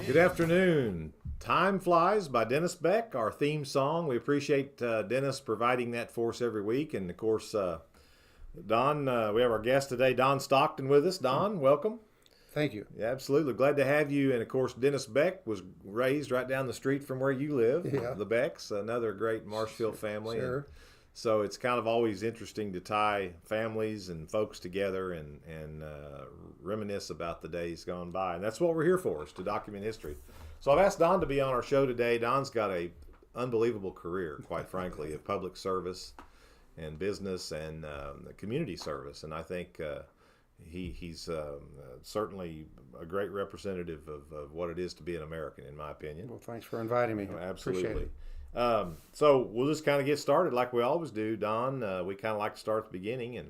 Good afternoon. Time Flies by Dennis Beck, our theme song. We appreciate Dennis providing that for us every week. And of course, Don, we have our guest today, Don Stockton, with us. Don, welcome. Thank you. Yeah, absolutely. Glad to have you. And of course, Dennis Beck was raised right down the street from where you live. Yeah. The Becks, another great Marshfield family. Sure. And so it's kind of always interesting to tie families and folks together and reminisce about the days gone by. And that's what we're here for, is to document history. So I've asked Don to be on our show today. Don's got a unbelievable career, quite frankly, of public service and business and community service. And I think he's certainly a great representative of what it is to be an American, in my opinion. Well, thanks for inviting me. Absolutely. Appreciate it. So we'll just kind of get started like we always do, Don. We kind of like to start at the beginning. And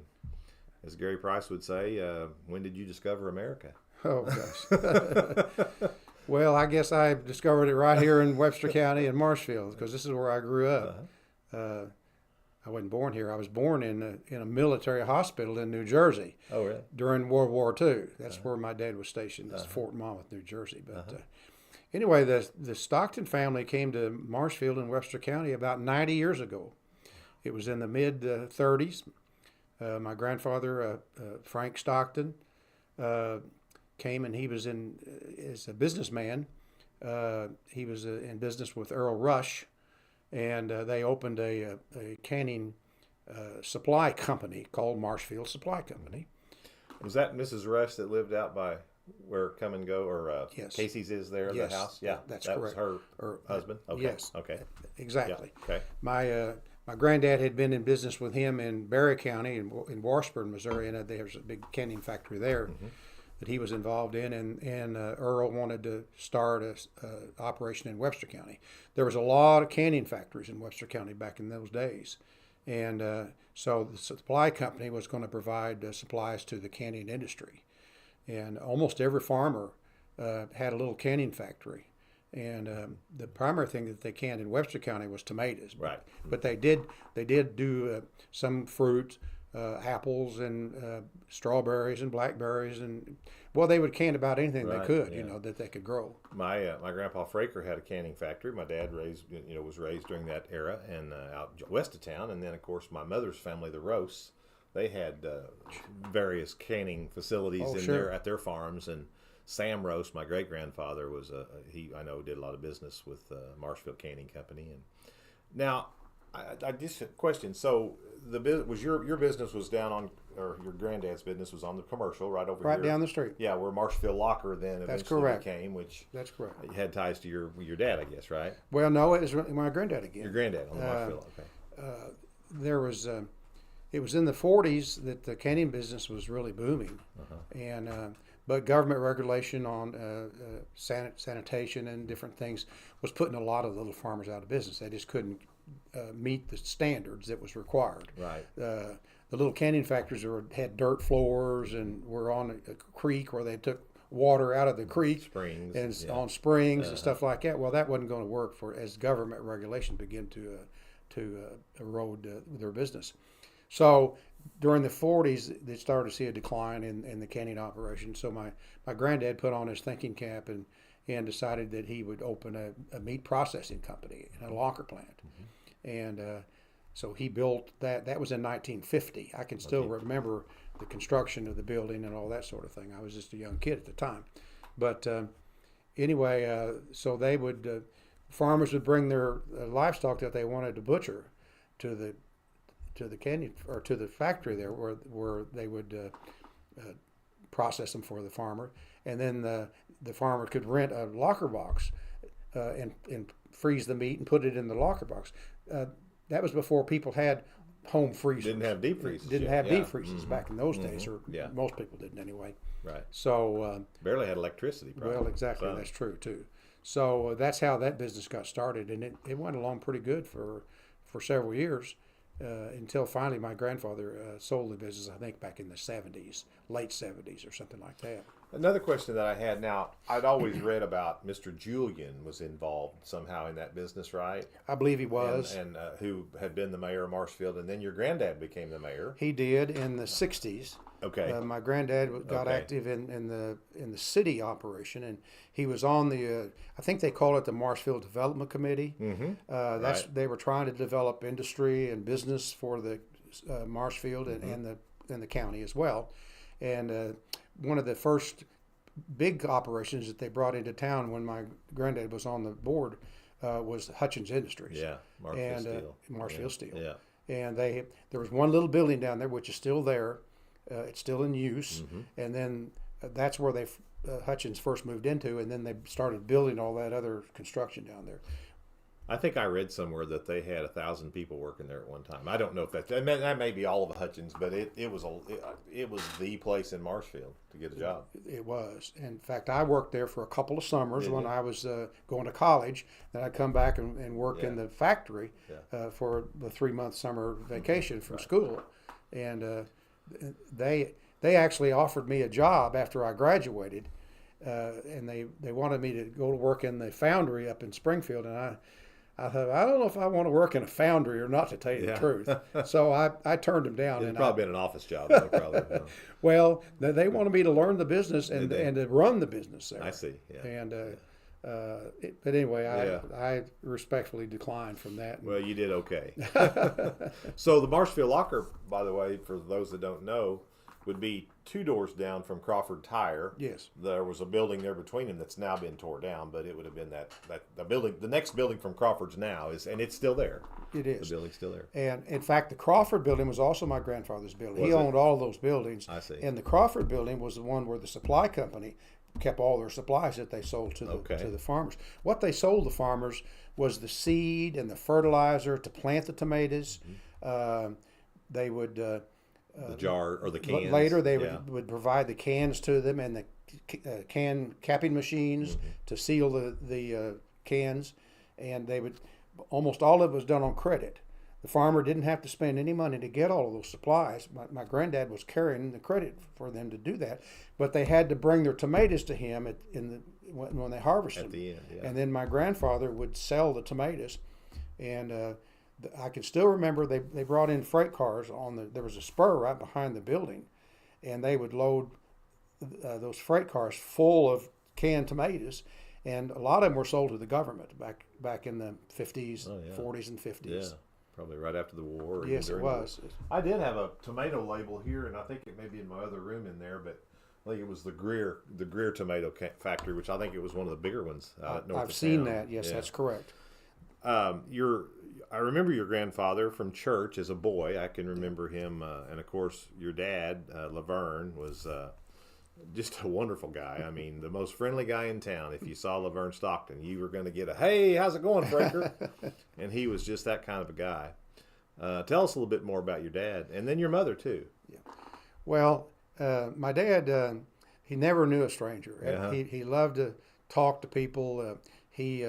as Gary Price would say, when did you discover America? Oh, gosh. Well, I guess I discovered it right here in Webster County in Marshfield, because this is where I grew up. I wasn't born here. I was born in a military hospital in New Jersey. Oh, really? During World War II. That's where my dad was stationed. That's Fort Monmouth, New Jersey. But anyway, the Stockton family came to Marshfield in Webster County about 90 years ago. It was in the mid-30s. My grandfather, Frank Stockton, came, and he was as a businessman. He was in business with Earl Rush, and they opened a canning supply company called Marshfield Supply Company. Was that Mrs. Rush that lived out by where Come and Go, or Yes. Casey's is there, Yes, the house? Yeah, that's that correct. was her husband? Okay. Yes. Okay. Exactly. Yeah. Okay. My granddad had been in business with him in Berry County in Washburn, Missouri, and there was a big canning factory there that he was involved in, and Earl wanted to start a operation in Webster County. There was a lot of canning factories in Webster County back in those days, and so the supply company was going to provide supplies to the canning industry, and almost every farmer had a little canning factory. And the primary thing that they canned in Webster County was tomatoes. Right. But they did do some fruit, apples and strawberries and blackberries, and they would can about anything they could, that they could grow. My grandpa Fraker had a canning factory. My dad was raised during that era and out west of town. And then of course my mother's family, the Roasts, they had various canning facilities there at their farms. And Sam Roast, my great grandfather, was I know did a lot of business with Marshfield Canning Company. And now, I just question. So your business was down on, or your granddad's business was on the commercial right over here, right down the street. Yeah, where Marshfield Locker then eventually became, which that's correct. Had ties to your dad, I guess, right? Well, no, it was my granddad again. Your granddad on the Marshfield. Okay. There was. It was in the 40s that the canning business was really booming, and but government regulation on sanitation and different things was putting a lot of the little farmers out of business. They just couldn't meet the standards that was required. Right. The little canning factories had dirt floors and were on a creek where they took water out of the creek, springs, and on springs and stuff like that. Well, that wasn't going to work as government regulation began to erode their business. So during the 40s, they started to see a decline in the canning operation. So my granddad put on his thinking cap and decided that he would open a meat processing company and a locker plant. And so he built that. That was in 1950. I can still remember the construction of the building and all that sort of thing. I was just a young kid at the time. But anyway, so they would, farmers would bring their livestock that they wanted to butcher to the canning, or to the factory there where they would process them for the farmer, and then the farmer could rent a locker box and freeze the meat and put it in the locker box. That was before people had home freezers. Didn't have deep freezers. Didn't have deep freezers back in those days, or most people didn't anyway. Right. So barely had electricity. Probably. Well, exactly. That's true too. So that's how that business got started, and it went along pretty good for several years. Until finally my grandfather sold the business, I think back in the 70s, late 70s or something like that. Another question that I had, now, I'd always read about Mr. Julian was involved somehow in that business, right? I believe he was. And who had been the mayor of Marshfield, and then your granddad became the mayor. He did in the 60s. Okay. My granddad got Okay. active in the city operation, and he was on the I think they call it the Marshfield Development Committee. Mm-hmm. That's Right. they were trying to develop industry and business for the Marshfield and the county as well. And one of the first big operations that they brought into town when my granddad was on the board was Hutchins Industries. Yeah. Marshfield and Steel. Marshfield Steel. Yeah. And there was one little building down there which is still there. It's still in use, and then that's where Hutchins first moved into, and then they started building all that other construction down there. I think I read somewhere that they had 1,000 people working there at one time. I don't know if that may be all of Hutchins, but it was the place in Marshfield to get a job. It was. In fact, I worked there for a couple of summers Did when you? I was going to college. Then I'd come back and work in the factory for the 3-month summer vacation from school, and they actually offered me a job after I graduated, and they wanted me to go to work in the foundry up in Springfield, and I thought, I don't know if I want to work in a foundry or not, to tell you the truth. So I turned them down. It'd and probably been an office job, though, probably. No. Well, they wanted me to learn the business and to run the business there. I see. Yeah. And but anyway, I respectfully declined from that. Well, you did okay. So the Marshfield Locker, by the way, for those that don't know, would be 2 doors down from Crawford Tire. Yes. There was a building there between them that's now been tore down, but it would have been that the building. The next building from Crawford's now is, and it's still there. It is. The building's still there. And in fact, the Crawford building was also my grandfather's building. Was He it? owned all those buildings. I see. And the Crawford building was the one where the supply company kept all their supplies that they sold to the farmers. What they sold the farmers was the seed and the fertilizer to plant the tomatoes. They would The jar or the cans. later they would provide the cans to them and the can capping machines to seal the cans, and they would almost all of it was done on credit. The farmer didn't have to spend any money to get all of those supplies. My granddad was carrying the credit for them to do that, but they had to bring their tomatoes to him when they harvested At them. the end, yeah. And then my grandfather would sell the tomatoes, and I can still remember they brought in freight cars there was a spur right behind the building, and they would load those freight cars full of canned tomatoes, and a lot of them were sold to the government back in the 50s, 40s, and 50s. Yeah, probably right after the war. Or Yes, it during was. the war. I did have a tomato label here, and I think it may be in my other room in there, but I think it was the Greer tomato factory, which I think it was one of the bigger ones north I've of seen town. that. Yes, Yeah. that's correct. I remember your grandfather from church as a boy. I can remember him, and of course your dad, Laverne, was just a wonderful guy. I mean, the most friendly guy in town. If you saw Laverne Stockton, you were going to get a "Hey, how's it going, Fraker?" And he was just that kind of a guy. Tell us a little bit more about your dad, and then your mother too. Yeah. Well, my dad, he never knew a stranger. Uh-huh. He loved to talk to people. He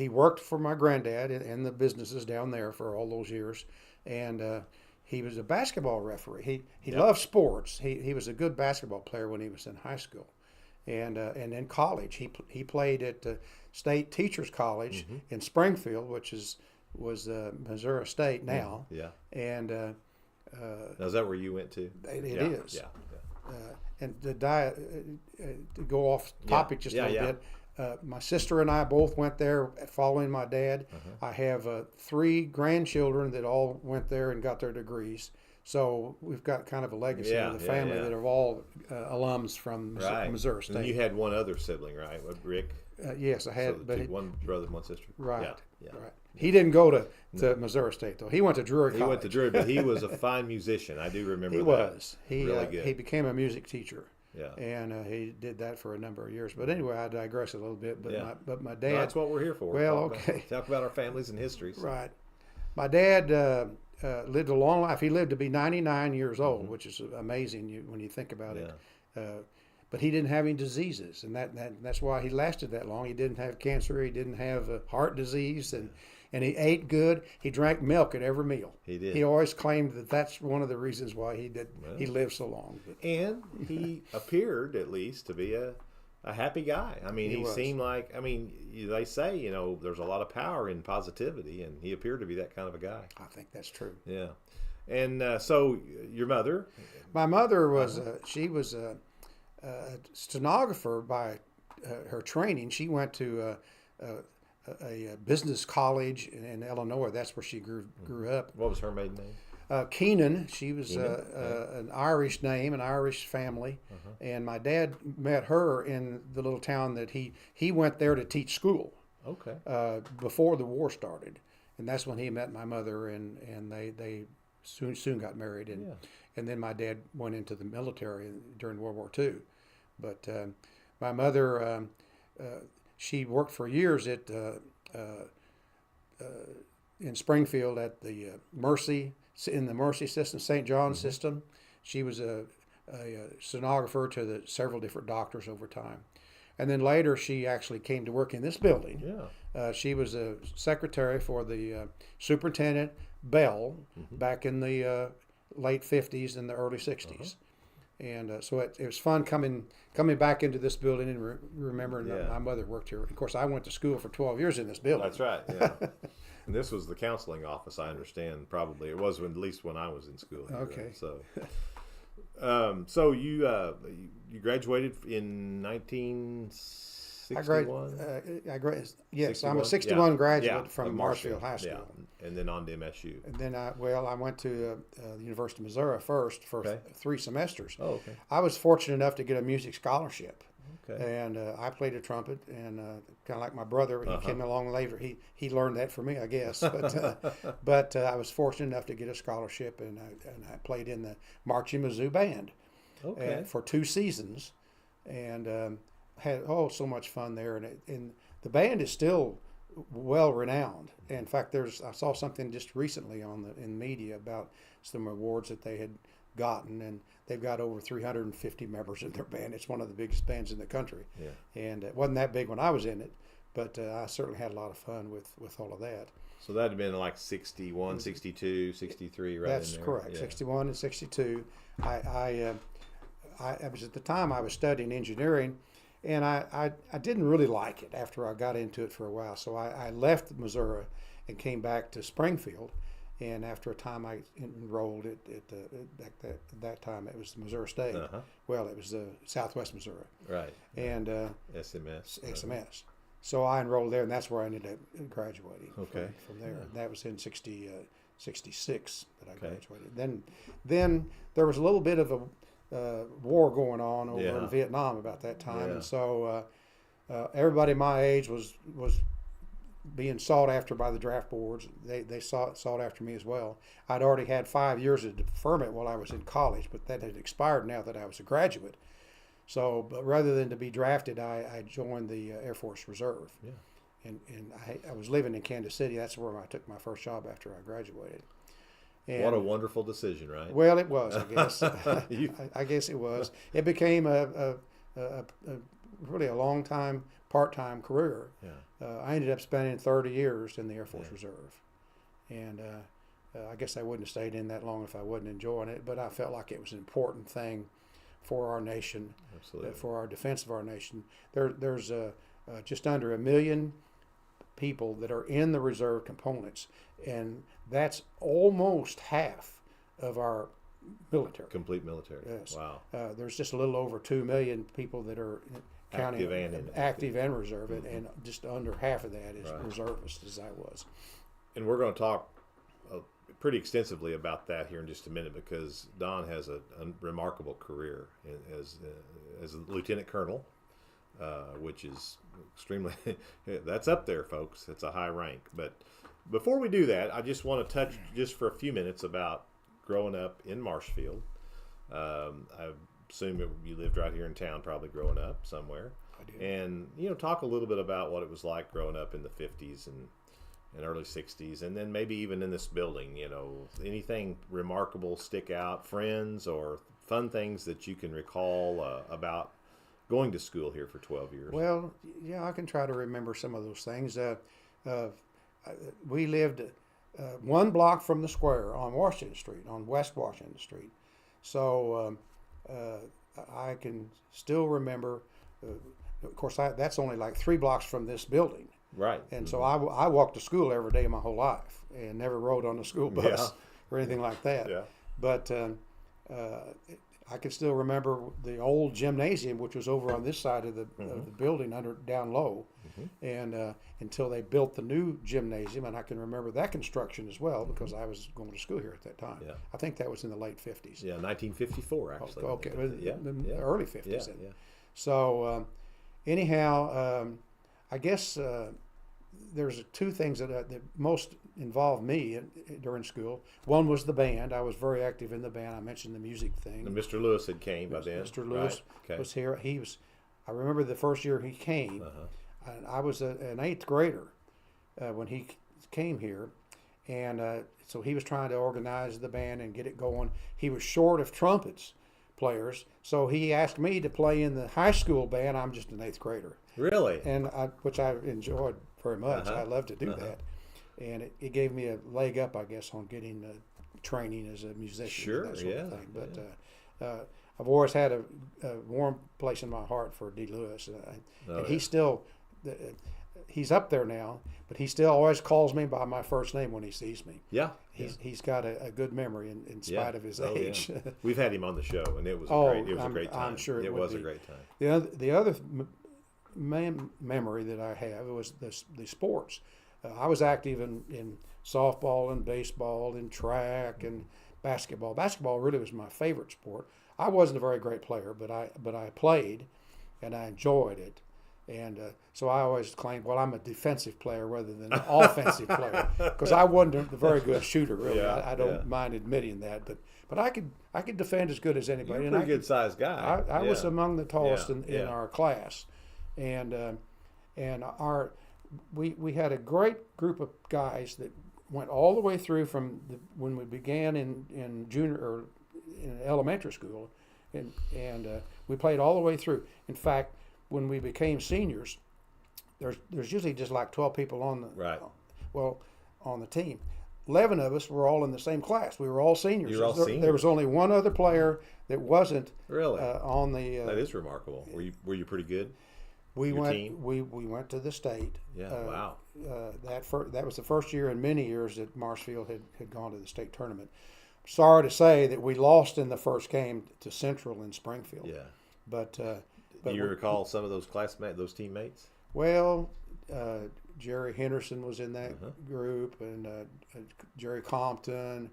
worked for my granddad in the businesses down there for all those years, and he was a basketball referee. He loved sports. He was a good basketball player when he was in high school, and in college he played at State Teachers College in Springfield, which was Missouri State now. Yeah. And Now, is that where you went to? it is. Yeah. And to go off topic just a little bit, my sister and I both went there following my dad. I have 3 grandchildren that all went there and got their degrees. So we've got kind of a legacy of the family that are all alums from Missouri State. And you had one other sibling, right? With Rick? Yes, I had. So one brother and one sister? Right. Yeah. Right. He didn't go to Missouri State, though. He went to Drury College. He went to Drury, but he was a fine musician. I do remember He that. was. Really good. He became a music teacher. Yeah. And he did that for a number of years. But anyway, I digress a little bit. But my dad. No, that's what we're here for. Well, okay. Talk about our families and histories. Right. My dad lived a long life. He lived to be 99 years old, which is amazing when you think about it. But he didn't have any diseases, and that's why he lasted that long. He didn't have cancer. He didn't have heart disease, and he ate good. He drank milk at every meal. He did. He always claimed that that's one of the reasons why he lived so long. And he appeared, at least, to be a happy guy. I mean, he seemed like, they say, there's a lot of power in positivity, and he appeared to be that kind of a guy. I think that's true. Yeah. And so your mother, My mother was she was a stenographer by her training. She went to a business college in Illinois. That's where she grew up. what was her maiden name? Keenan. She was Keenan? Okay. an Irish name, an Irish family, and my dad met her in the little town that he went there to teach school Okay. before the war started, and that's when he met my mother, and they soon got married, and then my dad went into the military during World War II. But my mother, she worked for years at in Springfield at the Mercy in the Mercy system, St. John's system. She was a stenographer to several different doctors over time. And then later, she actually came to work in this building. Yeah. She was a secretary for the superintendent Bell back in the late 50s and the early 60s. And so it was fun coming back into this building and remembering that my mother worked here. Of course, I went to school for 12 years in this building. That's right. Yeah. And this was the counseling office, I understand. Probably it was at least when I was in school. Okay. So you graduated in 1961. Yes, 61? I'm a 61 graduate Yeah, from of Marshfield High School. Yeah. And then on to MSU. And then I went to the University of Missouri first for 3 semesters. Oh, okay. I was fortunate enough to get a music scholarship. Okay. And I played a trumpet, and kind of like my brother, he came along later. He learned that from me, I guess. But I was fortunate enough to get a scholarship, and I played in the Marching Mizzou band for 2 seasons, and had so much fun there. And the band is still well renowned. In fact, I saw something just recently in media about some awards that they had gotten, and they've got over 350 members in their band. It's one of the biggest bands in the country. Yeah. And it wasn't that big when I was in it, but I certainly had a lot of fun with all of that. So that had been like 61, 62, 63, right? That's in there. correct. 61 and 62. I was at the time I was studying engineering, and I didn't really like it after I got into it for a while. So I left Missouri and came back to Springfield. And after a time, I enrolled at that time it was Missouri State. Well, it was Southwest Missouri. Right. And SMS. SMS. So I enrolled there, and that's where I ended up graduating. Okay. From there, and that was in 66 that I graduated. Then there was a little bit of a war going on over in Vietnam about that time, and so everybody my age was being sought after by the draft boards. They sought after me as well. I'd already had 5 years of deferment while I was in college, but that had expired now that I was a graduate. So, but rather than to be drafted, I joined the Air Force Reserve. Yeah. And I was living in Kansas City. That's where I took my first job after I graduated. And, what a wonderful decision, right? Well, it was, I guess. I guess it was. It became a really a long time part-time career. Yeah. I ended up spending 30 years in the Air Force Reserve, and I guess I wouldn't have stayed in that long if I wasn't enjoying it. But I felt like it was an important thing for our nation, for our defense of our nation. There's just under 1 million people that are in the reserve components, and that's almost half of our military. Complete military. Yes. Wow. There's just a little over 2 million people that are Active and reserve, and just under half of that is reservists, as I was. And we're going to talk pretty extensively about that here in just a minute, because Don has a remarkable career as a lieutenant colonel, which is extremely that's up there, folks. It's a high rank. But before we do that, I just want to touch just for a few minutes about growing up in Marshfield. I assume that you lived right here in town, probably growing up somewhere. I did. And talk a little bit about what it was like growing up in the 50s and early 60s, and then maybe even in this building. Anything remarkable stick out, friends or fun things that you can recall about going to school here for 12 years. Well, yeah, I can try to remember some of those things. We lived 1 block from the square on Washington Street, on West Washington Street. So I can still remember, of course, that's only like 3 blocks from this building. Right. And so I walked to school every day of my whole life and never rode on the school bus or anything like that. Yeah. But I can still remember the old gymnasium, which was over on this side of the building, down low, and until they built the new gymnasium, and I can remember that construction as well because I was going to school here at that time. Yeah. I think that was in the late 50s. Yeah, 1954 actually. Okay, Yeah. early 50s. Yeah. Then. Yeah. So anyhow, I guess there's two things that most involved me during school. One was the band. I was very active in the band. I mentioned the music thing. And Mr. Lewis had came by then. Mr. Lewis right. was here. He was. I remember the first year he came, and I was an eighth grader when he came here, and so he was trying to organize the band and get it going. He was short of trumpets players, so he asked me to play in the high school band. I'm just an eighth grader. Really? And which I enjoyed very much. I love to do that, and it gave me a leg up, I guess, on getting training as a musician. Sure, and that sort yeah. of thing. But I've always had a warm place in my heart for D. Lewis, and he's still. He's up there now, but he still always calls me by my first name when he sees me. Yeah. He's got a good memory in spite of his age. Yeah. We've had him on the show, and it was a great time. I'm sure it was a great time. The other memory that I have was the sports. I was active in softball and baseball and track and basketball. Basketball really was my favorite sport. I wasn't a very great player, but I played, and I enjoyed it. And so I always claimed, well, I'm a defensive player rather than an offensive player because I wasn't a very good shooter, really. Yeah, I don't mind admitting that, but I could defend as good as anybody. You're a pretty good sized guy. I was among the tallest in our class, and we had a great group of guys that went all the way through from when we began in junior or in elementary school, and we played all the way through. In fact, when we became seniors, there's usually just like 12 people on the team. 11 of us were all in the same class. We were all seniors. You were all seniors. There was only one other player that wasn't really on the. That is remarkable. Were you pretty good? We went to the state. Yeah. Wow. That was the first year in many years that Marshfield had gone to the state tournament. Sorry to say that we lost in the first game to Central in Springfield. Yeah. But do you recall some of those those teammates? Well, Jerry Henderson was in that group, and Jerry Compton.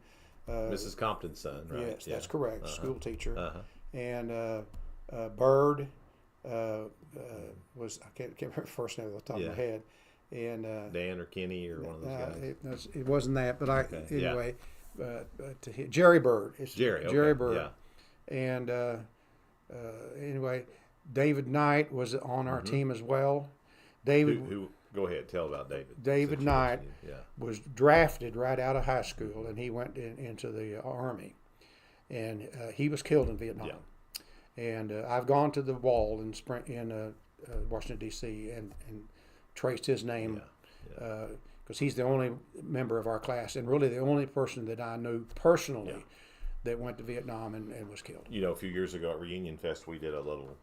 Mrs. Compton's son, right? Yes, that's correct. School teacher. And Bird was, I can't remember the first name off the top of my head. And Dan or Kenny or one of those guys. It wasn't that, but anyway. Yeah. Jerry Bird. It's Jerry Bird. Yeah. And anyway, David Knight was on our team as well. David, who go ahead, tell about David. David Knight was drafted right out of high school, and he went into the Army, and he was killed in Vietnam. Yeah. And I've gone to the wall in Washington D.C. and traced his name because he's the only member of our class, and really the only person that I knew personally that went to Vietnam and was killed. You know, a few years ago at Reunion Fest, we did a little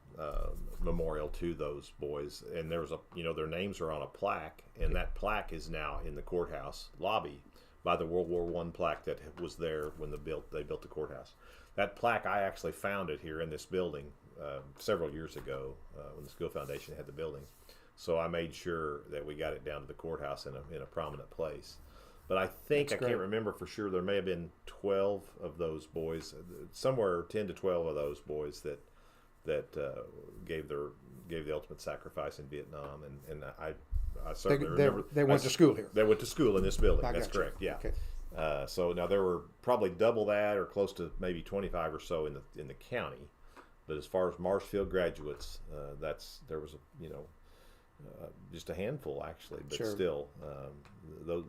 memorial to those boys, and there was their names are on a plaque, and that plaque is now in the courthouse lobby by the World War I plaque that was there when they built the courthouse. That plaque, I actually found it here in this building several years ago when the School Foundation had the building. So I made sure that we got it down to the courthouse in a prominent place. But I think I can't remember for sure. There may have been 12 of those boys, somewhere 10 to 12 of those boys that gave the ultimate sacrifice in Vietnam, and I certainly remember they went to school here. They went to school in this building. That's correct. Yeah. Okay. So now there were probably double that, or close to maybe 25 or so in the county. But as far as Marshfield graduates, there was just a handful actually, but still,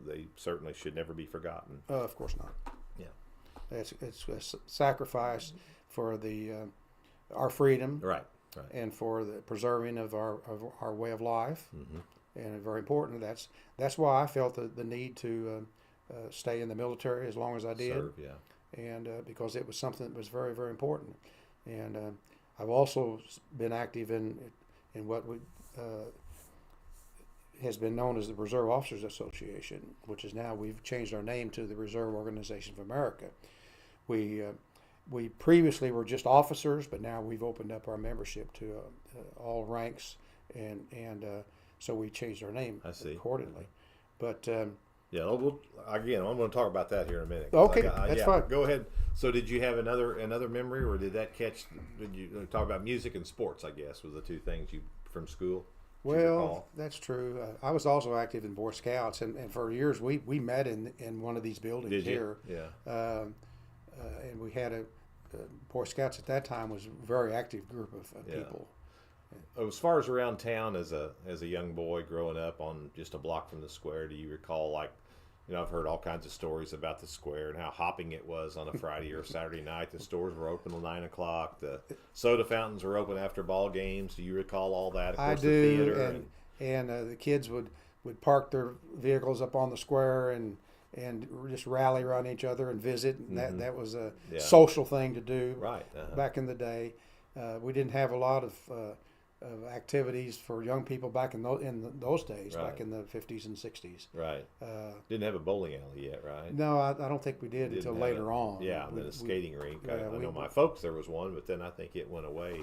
they certainly should never be forgotten. Of course not. Yeah, it's a sacrifice for our freedom, right, and for the preserving of our way of life, and very important. That's why I felt the need to stay in the military as long as I did. Serve, yeah, and because it was something that was very, very important. And I've also been active in what we has been known as the Reserve Officers Association, which is now we've changed our name to the Reserve Organization of America. We previously were just officers, but now we've opened up our membership to all ranks, and so we changed our name accordingly. But yeah, again, I'm going to talk about that here in a minute. Okay, that's fine. Go ahead. So, did you have another memory, or did that catch? Did you talk about music and sports? I guess was the two things you from school. Well, that's true. I was also active in Boy Scouts, and for years we met in one of these buildings here. Yeah. And we had Boy Scouts at that time was a very active group of people. As far as around town as a young boy growing up on just a block from the square, do you recall, like, I've heard all kinds of stories about the square and how hopping it was on a Friday or Saturday night. The stores were open till 9 o'clock. The soda fountains were open after ball games. Do you recall all that? Of course, I do. The theater and the kids would park their vehicles up on the square and just rally around each other and visit. And that was a social thing to do. Right. Back in the day. We didn't have a lot of activities for young people back in those days, back in the 50s and 60s. Right. Didn't have a bowling alley yet, right? No, I don't think we did until later on. Yeah, and then a skating rink. I know my folks, there was one, but then I think it went away,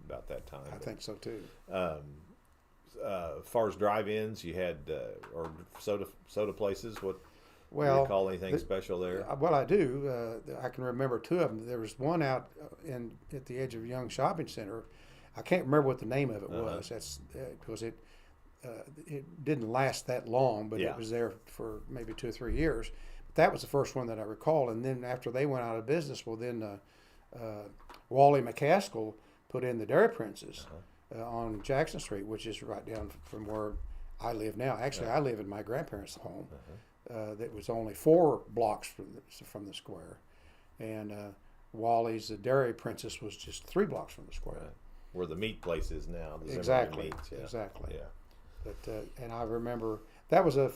about that time. I think so, too. As far as drive-ins, you had, or soda places, what? Do you recall anything special there? Well, I do. I can remember two of them. There was one out at the edge of a Young Shopping Center. I can't remember what the name of it was. That's because it didn't last that long, but it was there for maybe 2 or 3 years. But that was the first one that I recall. And then after they went out of business, well, then Wally McCaskill put in the Dairy Princess on Jackson Street, which is right down from where I live now. Actually, I live in my grandparents' home. That was only 4 blocks from the square, and Wally's the Dairy Princess was just 3 blocks from the square. Right. Where the meat place is now. The exactly. Meats, Exactly. Yeah. But and I remember that was a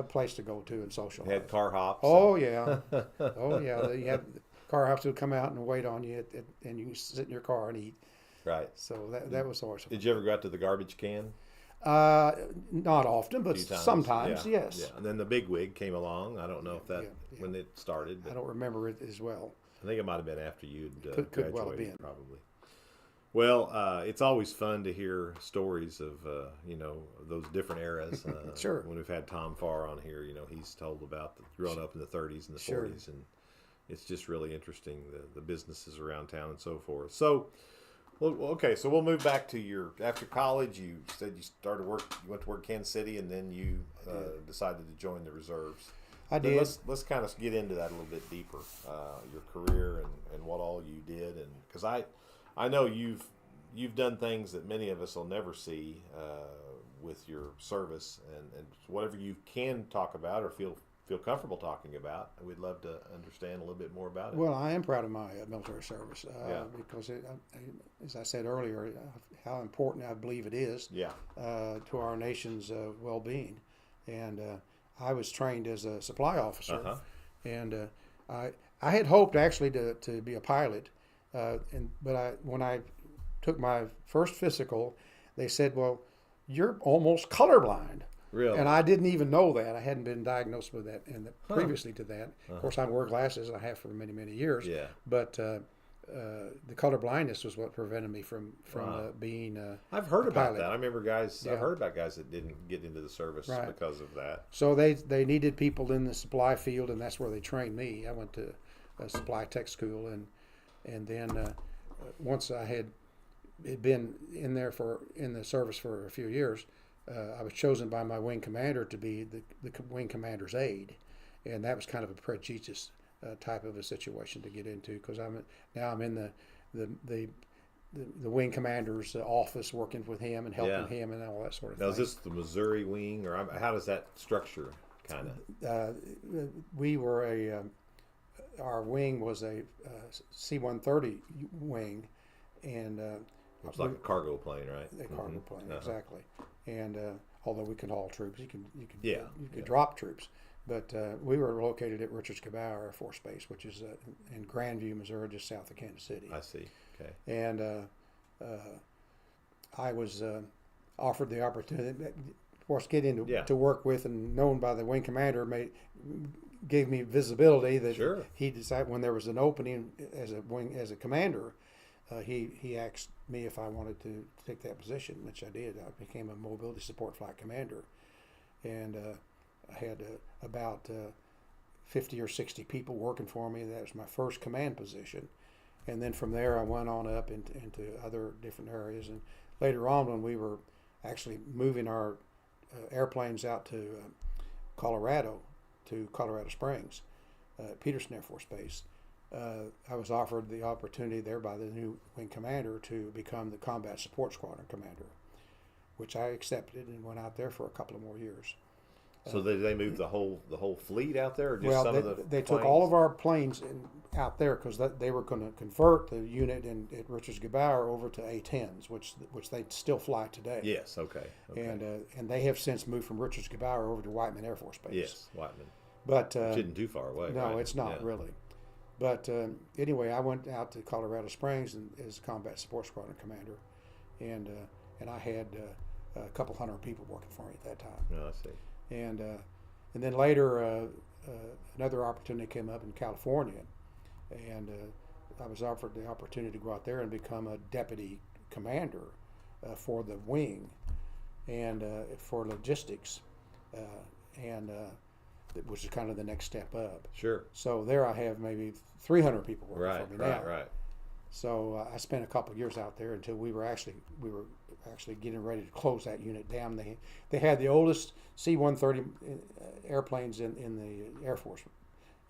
place to go to and socialize. You had car hops. Oh yeah. Oh yeah. You had car hops would come out and wait on you, and you can sit in your car and eat. Right. So that was always. Did you ever go out to the garbage can? Not often, but sometimes, yes. Yeah, and then the Big Wig came along. I don't know if that when it started. I don't remember it as well. I think it might have been after you'd could well have been. Probably. Well, it's always fun to hear stories of those different eras. Sure. When we've had Tom Farr on here, he's told about growing up in the 30s and the 40s, and it's just really interesting the businesses around town and so forth. So. Well, okay, so we'll move back to after college. You said you started work. You went to work in Kansas City, and then you decided to join the reserves. I did. Let's kind of get into that a little bit deeper. Your career and what all you did, and because I know you've done things that many of us will never see with your service, and whatever you can talk about or feel comfortable talking about, we'd love to understand a little bit more about it. Well, I am proud of my military service because, as I said earlier, how important I believe it is to our nation's well-being. And I was trained as a supply officer, and I had hoped actually to be a pilot, but when I took my first physical, they said, "Well, you're almost colorblind." Really? And I didn't even know that. I hadn't been diagnosed with that previously to that. Of course, I wear glasses, and I have for many, many years. Yeah. But the color blindness was what prevented me from being I've heard a about pilot. that. I remember guys. I've heard about guys that didn't get into the service because of that. So they needed people in the supply field, and that's where they trained me. I went to a supply tech school, and then once I had been in the service for a few years. I was chosen by my wing commander to be the wing commander's aide, and that was kind of a prestigious type of a situation to get into because I'm in the wing commander's office working with him and helping him and all that sort of thing. Now, is this the Missouri wing, or how does that structure kind of? We were our wing was a C-130 wing, and it's like a cargo plane, right? A cargo plane, exactly. And although we could haul troops, you could drop troops. But we were located at Richards-Cabow Air Force Base, which is in Grandview, Missouri, just south of Kansas City. I see. Okay. And I was offered the opportunity. course, getting Yeah. to work with and known by the wing commander gave me visibility that Sure. he decided when there was an opening as a commander, he asked me if I wanted to take that position, which I did. I became a mobility support flight commander, and I had about 50 or 60 people working for me. That was my first command position, and then from there I went on up into other different areas. And later on, when we were actually moving our airplanes out to Colorado, to Colorado Springs, Peterson Air Force Base, I was offered the opportunity there by the new wing commander to become the combat support squadron commander, which I accepted and went out there for a couple of more years. So they moved the whole fleet out there, or just Well, some of the they took planes? all of our planes out there because they were going to convert the unit at Richards-Gebaur over to A-10s, which they still fly today. Yes. Okay. And they have since moved from Richards-Gebaur over to Whiteman Air Force Base. Yes, Whiteman. But Which isn't too far away. no, right? it's not really. But anyway, I went out to Colorado Springs as combat support squadron commander, and I had a couple hundred people working for me at that time. No, I see. And then later, another opportunity came up in California, and I was offered the opportunity to go out there and become a deputy commander for the wing and for logistics, which is kind of the next step up. Sure. So there I have maybe 300 people working for me now. Right. So I spent a couple of years out there until we were actually getting ready to close that unit down. They had the oldest C-130 airplanes in the Air Force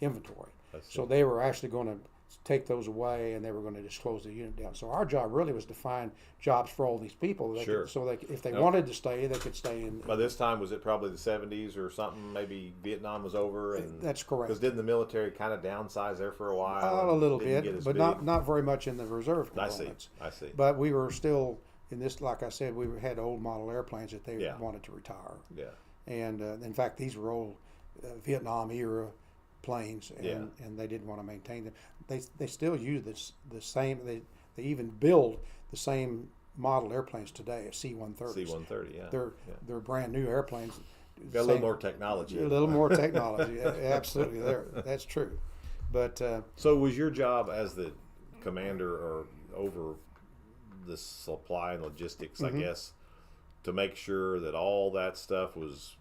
inventory. So they were actually going to take those away, and they were going to just close the unit down. So our job really was to find jobs for all these people. Sure. If they wanted to stay, they could stay in. By this time, was it probably the 70s or something? Maybe Vietnam was over, and that's correct. Because didn't the military kind of downsize there for a while? A little bit, but not very much in the reserve components. I see. But we were still in this. Like I said, we had old model airplanes that they wanted to retire. Yeah. And in fact, these were old Vietnam era planes, and they didn't want to maintain them. They still use the same. They even build the same model airplanes today, as C-130s. C-130, yeah. They're brand new airplanes. Got a little more technology. A little more technology, absolutely. That's true. But so was your job as the commander or over the supply and logistics, I guess, to make sure that all that stuff was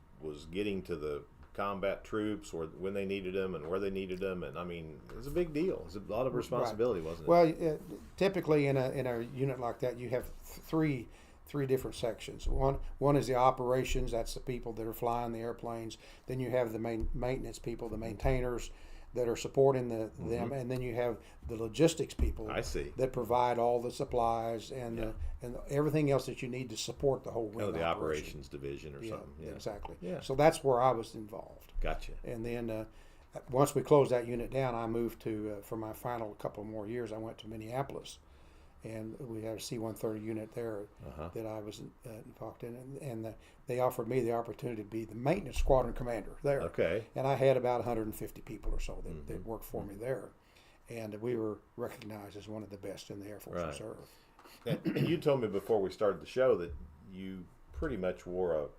getting to the combat troops or when they needed them and where they needed them, and I mean it was a big deal. It was a lot of responsibility, wasn't it? Well, typically in a unit like that, you have three different sections. One is the operations. That's the people that are flying the airplanes. Then you have the maintenance people, the maintainers that are supporting them, and then you have the logistics people. I see. That provide all the supplies and everything else that you need to support the whole wing the operation. operations division or something. Yeah, exactly. Yeah. So that's where I was involved. Gotcha. And then once we closed that unit down, I moved to for my final couple more years. I went to Minneapolis, and we had a C-130 unit there that I was involved in, and they offered me the opportunity to be the maintenance squadron commander there. Okay. And I had about 150 people or so that worked for me there, and we were recognized as one of the best in the Air Force Reserve. And you told me before we started the show that you pretty much wore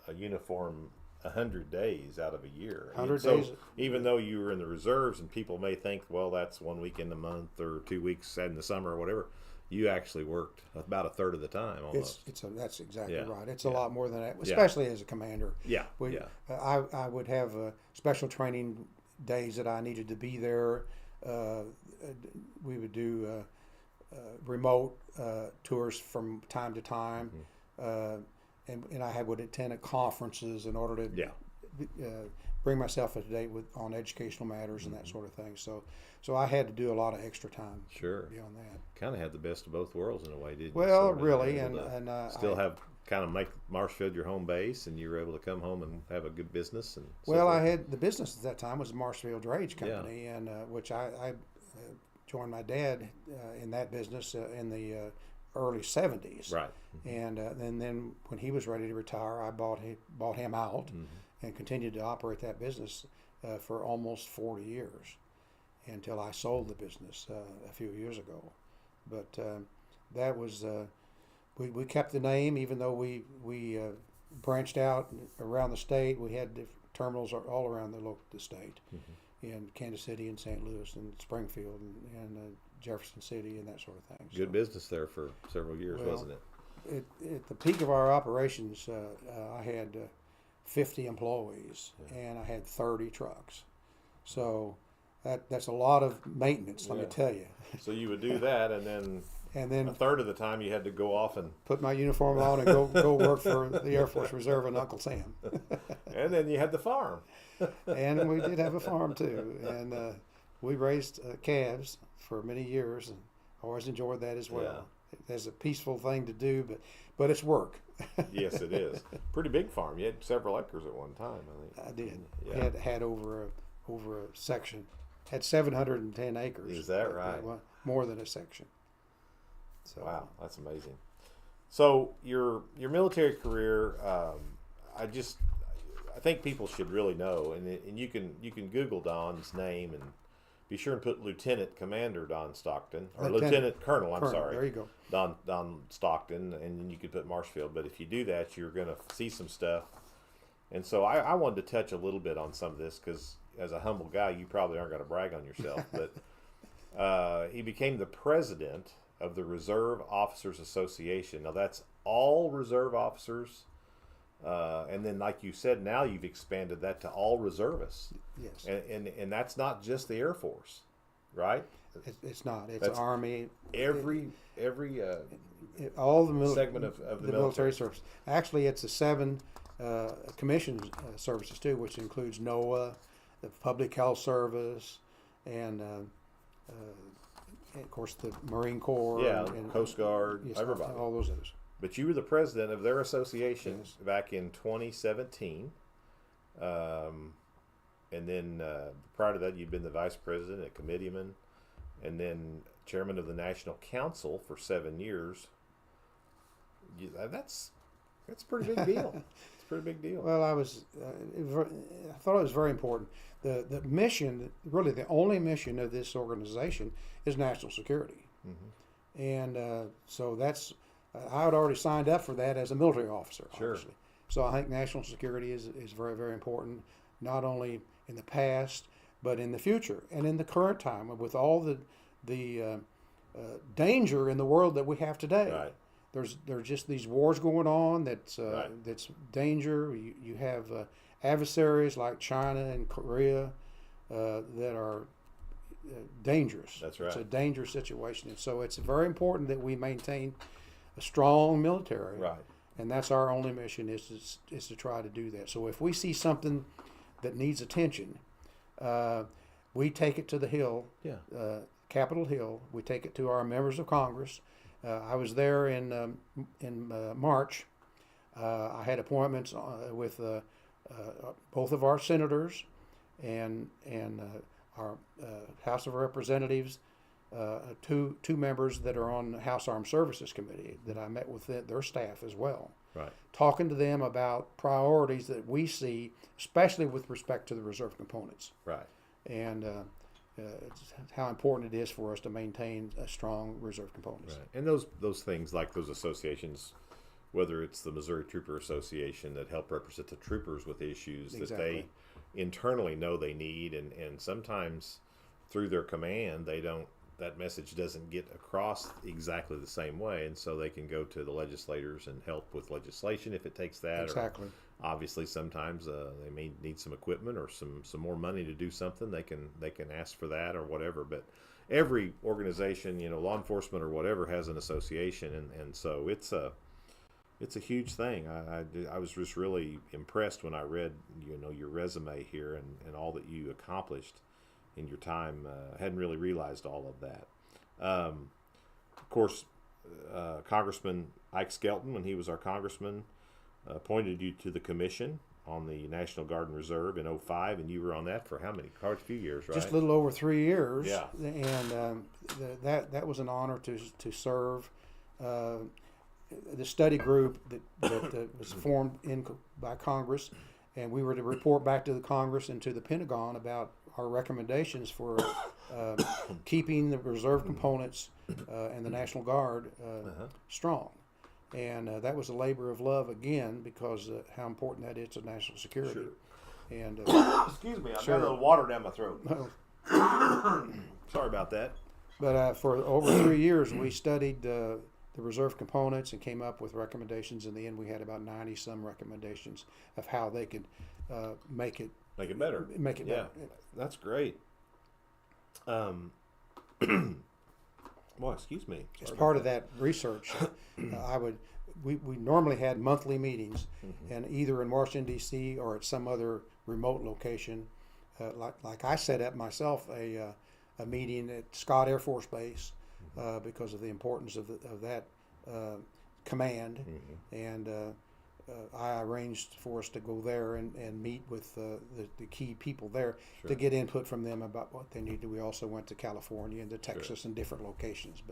a uniform 100 days out of a year. 100 so days. Even though you were in the reserves, and people may think, well, that's 1 weekend a month or 2 weeks in the summer or whatever, you actually worked about a third of the time almost. That's exactly right. It's a lot more than that, Yeah. especially as a commander. Yeah. I would have special training days that I needed to be there. We would do remote tours from time to time, and I would attend conferences in order to bring myself up to date on educational matters and that sort of thing. So I had to do a lot of extra time. Sure. Beyond that. Kind of had the best of both worlds in a way, didn't you? Well, Sort of really, able and to still have kind of make Marshfield your home base, and you were able to come home and have a good business. And well, I had the business at that time was Marshfield Drage Company, and which I joined my dad in that business in the early 70s. Right. And then when he was ready to retire, I bought him out and continued to operate that business for almost 40 years until I sold the business a few years ago. But that was we kept the name, even though we branched out around the state. We had terminals all around the state, in Kansas City and St. Louis and Springfield and Jefferson City and that sort of thing. Good business there for several years, wasn't it? At the peak of our operations, I had 50 employees and I had 30 trucks. So that's a lot of maintenance, let me tell you. So you would do that, and then a third of the time you had to go off and put my uniform on and go work for the Air Force Reserve and Uncle Sam. And then you had the farm. And we did have a farm too, and we raised calves for many years, and always enjoyed that as well. It's a peaceful thing to do, but it's work. Yes, it is. Pretty big farm. You had several acres at one time, I think. I did. Yeah. Had over a section. Had 710 acres. Is that right? More than a section. So, wow, that's amazing. So your military career, I think people should really know, and you can Google Don's name and be sure and put Lieutenant Commander Don Stockton, or Lieutenant Colonel. I'm sorry. There you go. Don Stockton, and then you could put Marshfield. But if you do that, you're going to see some stuff. And so I wanted to touch a little bit on some of this because as a humble guy, you probably aren't going to brag on yourself, but he became the president of the Reserve Officers Association. Now that's all reserve officers, and then like you said, now you've expanded that to all reservists. Yes. And that's not just the Air Force, right? It's not. It's Army. Every all the segment of the military service. Actually, it's the 7 commission services too, which includes NOAA, the Public Health Service, and of course the Marine Corps. And Coast Guard, yes, everybody. All those others. But you were the president of their association back in 2017. And then prior to that, you've been the vice president, a committeeman, and then chairman of the National Council for 7 years. That's a pretty big deal. It's a pretty big deal. Well, I thought it was very important. The mission, really the only mission of this organization, is national security. Mm-hmm. And so that's, I had already signed up for that as a military officer, obviously. So I think national security is very, very important, not only in the past, but in the future and in the current time with all the danger in the world that we have today. Right. There's just these wars going on that's danger. You have adversaries like China and Korea that are dangerous. That's right. It's a dangerous situation, and so it's very important that we maintain a strong military. Right. And that's our only mission is to try to do that. So if we see something that needs attention, we take it to the Hill, Capitol Hill. We take it to our members of Congress. I was there in March. I had appointments with both of our senators and our House of Representatives, two members that are on the House Armed Services Committee that I met with their staff as well. Right. Talking to them about priorities that we see, especially with respect to the reserve components. Right. And how important it is for us to maintain a strong reserve components. Right. And those things like those associations, whether it's the Missouri Trooper Association that help represent the troopers with issues that they internally know they need, and sometimes through their command that message doesn't get across exactly the same way, and so they can go to the legislators and help with legislation if it takes that. Exactly. Or obviously, sometimes they may need some equipment or some more money to do something. They can ask for that or whatever. But every organization, law enforcement or whatever, has an association, and so it's a huge thing. I was just really impressed when I read your resume here and all that you accomplished in your time. I hadn't really realized all of that. Of course, Congressman Ike Skelton, when he was our congressman, appointed you to the commission on the National Guard and Reserve in 2005, and you were on that for how many? Quite a few years, right? Just a little over 3 years. Yeah. And that was an honor to serve. The study group that was formed by Congress, and we were to report back to the Congress and to the Pentagon about our recommendations for keeping the reserve components and the National Guard strong. And that was a labor of love again, because how important that is to national security. Sure. And Excuse me, I've Sure. got a little water down my throat. Sorry about that. But for over 3 years, we studied the reserve components and came up with recommendations. In the end, we had about 90 some recommendations of how they could make it better. better. That's great. Well, excuse me. As part of that research, we normally had monthly meetings, and either in Washington D.C. or at some other remote location. Like I set up myself a meeting at Scott Air Force Base because of the importance of that command, and I arranged for us to go there and meet with the key people there to get input from them about what they needed. We also went to California and to Texas and different locations.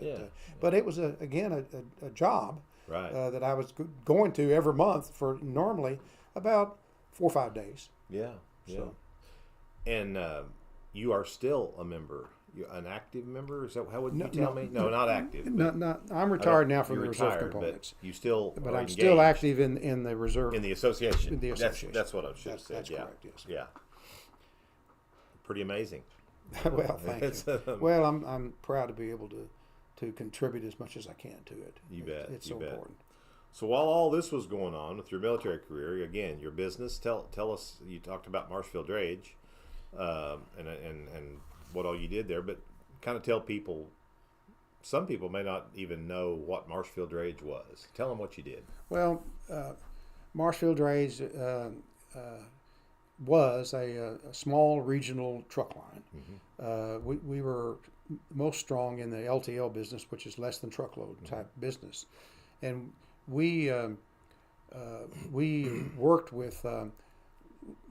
But it was again a job that I was going to every month for normally about 4 or 5 days. Yeah. So. And you are still a member. You're an active member? Is that how would you tell me? No, not active. Not. I'm retired now from the reserve components. But you still. But I'm still active in the reserve. In the association. In the association. That's what I should have said. That's correct. Yes. Yeah. Pretty amazing. Well, thank you. Well, I'm proud to be able to contribute as much as I can to it. You bet. It's so important. So while all this was going on with your military career, again, your business, tell us. You talked about Marshfield Drage, and what all you did there, but kind of tell people. Some people may not even know what Marshfield Drage was. Tell them what you did. Well, Marshfield Drage was a small regional truck line. We were most strong in the LTL business, which is less than truckload type business, and we worked with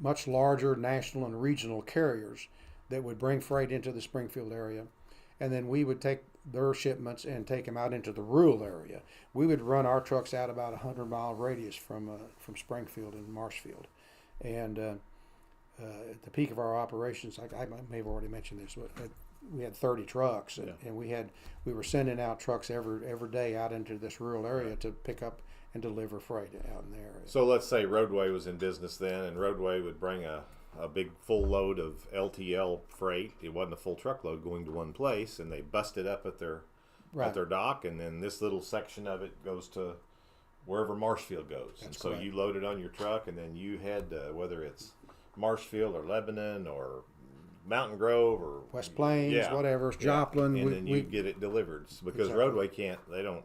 much larger national and regional carriers that would bring freight into the Springfield area, and then we would take their shipments and take them out into the rural area. We would run our trucks out about 100-mile radius from Springfield and Marshfield, and at the peak of our operations, I may have already mentioned this, we had 30 trucks, and we were sending out trucks every day out into this rural area to pick up and deliver freight out in the area. So let's say Roadway was in business then, and Roadway would bring a big full load of LTL freight. It wasn't a full truckload going to one place, and they busted up at their dock, and then this little section of it goes to wherever Marshfield goes. That's and so correct. you load it on your truck, and then you head whether it's Marshfield or Lebanon or Mountain Grove or West Plains, whatever, Joplin, and then you get it delivered because Exactly. Roadway can't. They don't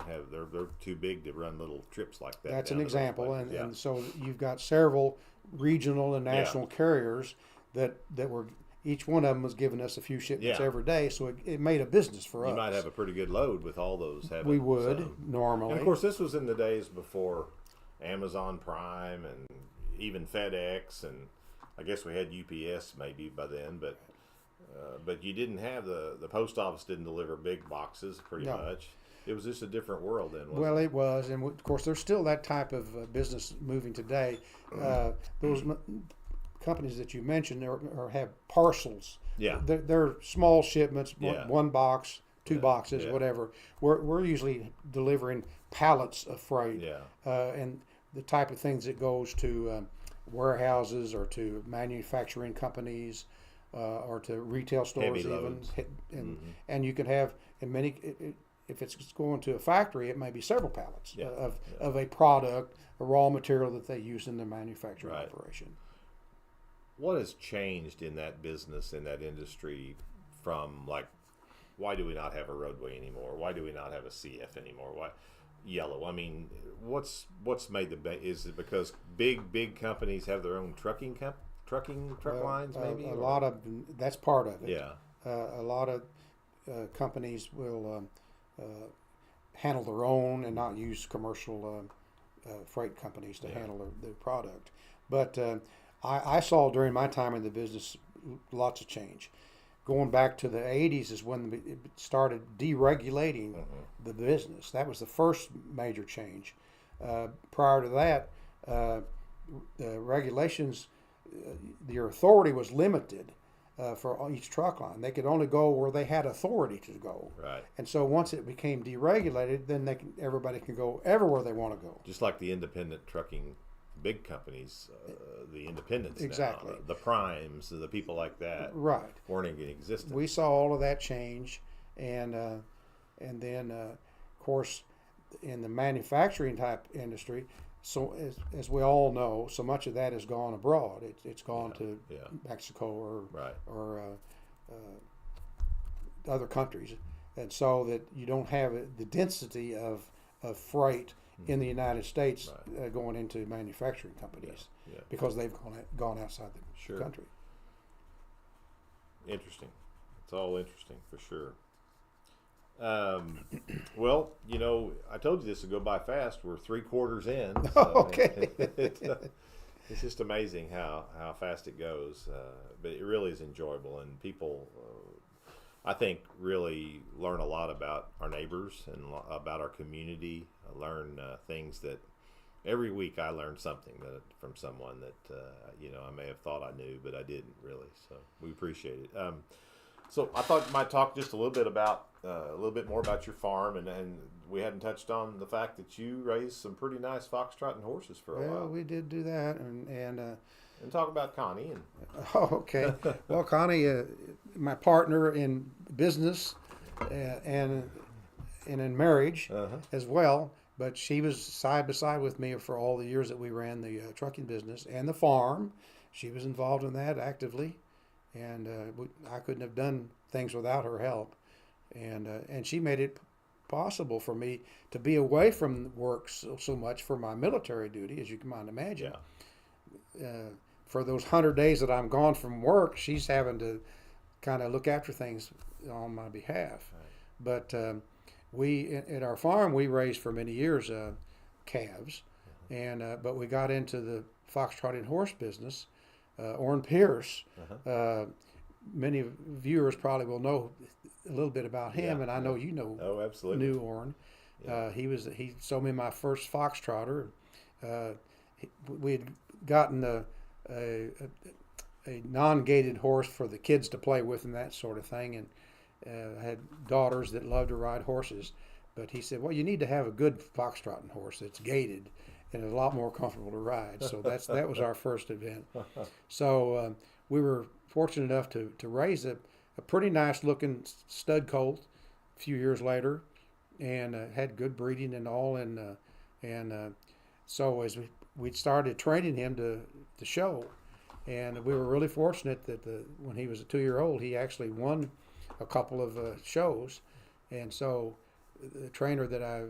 have. They're too big to run little trips like that. That's down an to those example, places. and so you've got several regional and national carriers that were, each one of them was giving us a few shipments every day, so it made a business for us. You might have a pretty good load with all those. We would normally. And of course, this was in the days before Amazon Prime and even FedEx, and I guess we had UPS maybe by then, but you didn't have the post office didn't deliver big boxes pretty much. It was just a different world then, wasn't it? It was, and of course, there's still that type of business moving today. Those companies that you mentioned or have parcels. Yeah. They're small shipments, one box, two boxes, yeah. whatever. We're usually delivering pallets of freight, and the type of things that goes to warehouses or to manufacturing companies or to retail stores even. And you can have in many. If it's going to a factory, it may be several pallets of a product, a raw material that they use in their manufacturing operation. What has changed in that business, in that industry, from like, why do we not have a Roadway anymore? Why do we not have a CF anymore? Why Yellow? I mean, what's made is it because big companies have their own truck lines? Maybe a lot of that's part of it. Yeah, a lot of companies will. Handle their own and not use commercial freight companies to handle their product. But I saw during my time in the business lots of change. Going back to the 80s is when it started deregulating the business. That was the first major change. Prior to that, the regulations, your authority was limited, for each truck line. They could only go where they had authority to go. Right. And so once it became deregulated, then everybody can go everywhere they want to go. Just like the independent trucking, big companies, the independents exactly. now, the primes, the people like that, right, weren't in existence. We saw all of that change, and then of course in the manufacturing type industry. So as we all know, so much of that has gone abroad. It's gone to Mexico or other countries, and so that you don't have the density of freight in the United States going into manufacturing companies because they've gone outside the country. Interesting. It's all interesting for sure. Well, I told you this would go by fast. We're 3/4 in. So okay. It's just amazing how fast it goes. But it really is enjoyable, and people, I think, really learn a lot about our neighbors and about our community. I learn things that every week I learn something from someone that I may have thought I knew, but I didn't really. So we appreciate it. So I thought you might talk just a little bit more about your farm, and we hadn't touched on the fact that you raised some pretty nice foxtrotting horses for a while. Well, we did do that, and talk about Connie. Okay. Well, Connie, my partner in business and in marriage as well, but she was side by side with me for all the years that we ran the trucking business and the farm. She was involved in that actively. And I couldn't have done things without her help, and she made it possible for me to be away from work so much for my military duty, as you can might imagine. For those 100 days that I'm gone from work, she's having to kind of look after things on my behalf. Right. But we at our farm we raised for many years calves, and but we got into the foxtrotting horse business. Orrin Pierce, many viewers probably will know a little bit about him, and I know you know. Oh, absolutely. Knew Orrin. Yeah. He sold me my first foxtrotter. We had gotten a non-gated horse for the kids to play with and that sort of thing, and I had daughters that loved to ride horses. But he said, "Well, you need to have a good foxtrotting horse that's gated." And a lot more comfortable to ride. So that was our first event. So we were fortunate enough to raise a pretty nice looking stud colt a few years later, and had good breeding and all. And so as we started training him to show, and we were really fortunate that when he was a 2-year-old, he actually won a couple of shows. And so the trainer that I